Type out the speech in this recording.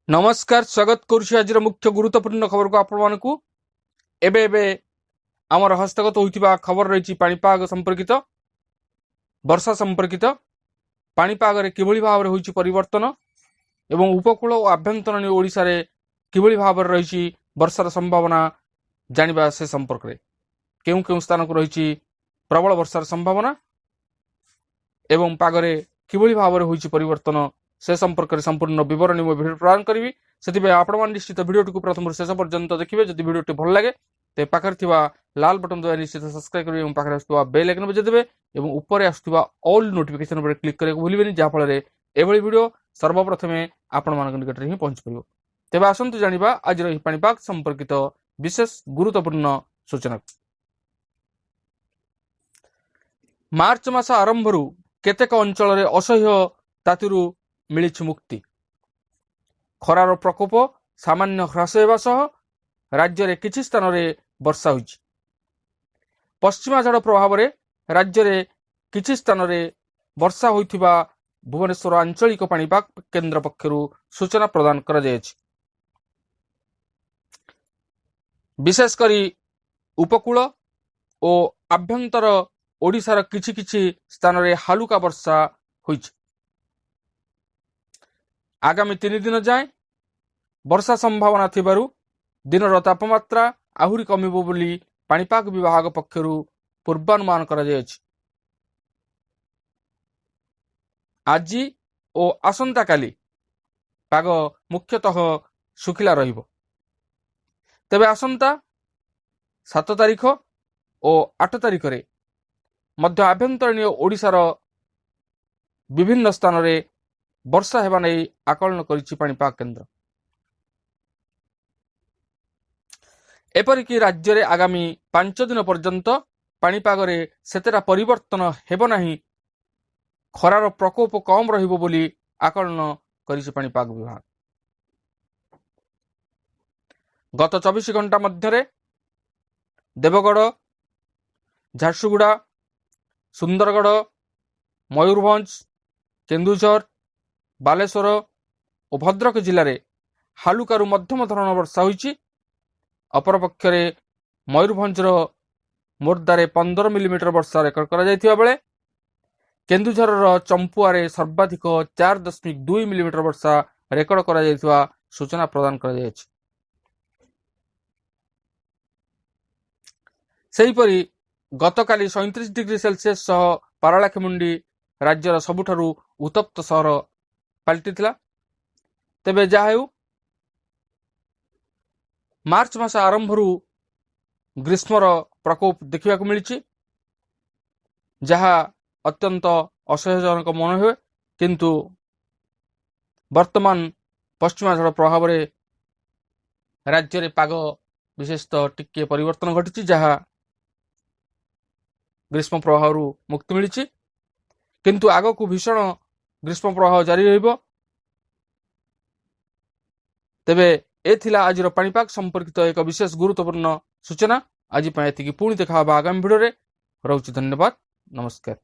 नमस्कार स्वागत करुछि आज मुख्य गुरुत्वपूर्ण खबर को आपको एबे एबे आमर हस्तगत होइतिबा खबर रही पाणीपाग संपर्कित वर्षा संपर्कित पाणीपाग रे किभଳି भाबरे होइछि परिवर्तन एवं उपकूल और आभ्यंतरण ओडिसा रे किभଳି भाबरे रही वर्षार संभावना जानिबा से संपर्क रे केउ केउ स्थान को रही प्रबल वर्षार संभावना एवं पागरे किभଳି भाबरे होइछि परिवर्तन से संपर्क में संपूर्ण विवरणी मैं भिडियो प्रदान करी से आपण निश्चित भिडियो को प्रथम शेष पर्यंत देखिए। जब भिडियो भल लगे तो पाखे लाल बटन द्वारा निश्चित सब्सक्राइब करेंगे और पाखे आसुवा बेल आइकन बजाइदेवे और ऊपर आसुवा ऑल नोटिफिकेशन पर क्लिक करने भूलें जहाँफल एभली भिडियो सर्वप्रथम आपण निकट में पहुंच पार। तेज आसतु जाना आज पाणीपाग संपर्कित विशेष गुरुत्वपूर्ण सूचना। मार्च मास आरंभ केतेक अंचल असह्य तातु मिली मुक्ति खरार प्रकोप सामान्य ह्रास होगा राज्य में किछि स्थान में वर्षा हुई। पश्चिमा झाड़ प्रभाव में राज्य में किछि स्थान में वर्षा होइथिबा भुवनेश्वर आंचलिक पाणीपाग केन्द्र पक्षर सूचना प्रदान करा जायछि। विशेषकर उपकूल और आभ्यंतर ओडिशार किछि किछि स्थान में हालुका वर्षा होइछि। आगामी 3 दिन जाए वर्षा संभावना थिबारु दिनर तापमात्रा आहुरी कमिबो बोली पाणीपाग विभाग पक्षर पूर्वानुमान करा जायछि। आज और आसंता काली पाग मुख्यतः सुखिला रहिबो। तेबे आसंता 7 तारिख और 8 तारिख रे मध्य आभ्यंतरीण ओडिशार विभिन्न स्थान में वर्षा हेबा नै आकलन करिछि पाणीपाग केन्द्र। एपरिक राज्य में आगामी 5 दिन पर्यंत पाणीपाग रे सेतेरा परिवर्तन हेबो नाही, खरार प्रकोप कम रहिबो बोली आकलन करिछि पाणीपाग विभाग। गत 24 घंटा मध्य देवगढ़, झारसुगुड़ा, सुंदरगढ़, मयूरभंज, केन्दुझर, बालेश्वर और भद्रक जिले में हालुकारु मध्यम धरण वर्षा होइछि। अपरपक्ष मयूरभंजर मोर्दारे 15 मिलीमीटर वर्षा रेकर्ड करा जायथिबा बेले केन्दुझर चंपुआरे सर्वाधिक 4.2 मिलीमीटर वर्षा रेकर्ड करा जायथिबा सूचना प्रदान करा जायछि। सेहिपरि गतकाली 37 डिग्री सेल्सियस सह पारलाखेमुंडी राज्यर सबुठारु उत्तप्त सहर पलटि। तेबे जाहेउ मार्च मास आरंभ ग्रीष्मर प्रकोप देखा मिली जहा अत्यंत असह्यजनक मन हुए, किंतु वर्तमान पश्चिमा झाड़ प्रभाव में राज्य में पाग विशेषतः टिके परिवर्तन घटी जहा ग्रीष्म प्रभाव मुक्ति मिली, किंतु आग को भीषण ग्रीष्म प्रभाव जारी रहिबो। तेबे एथिला आज पाणीपाग संपर्कित एक विशेष गुरुत्वपूर्ण सूचना। आज एतिकी पुणी देखा आगामी भिडियो रे। रहुछि धन्यवाद, नमस्कार।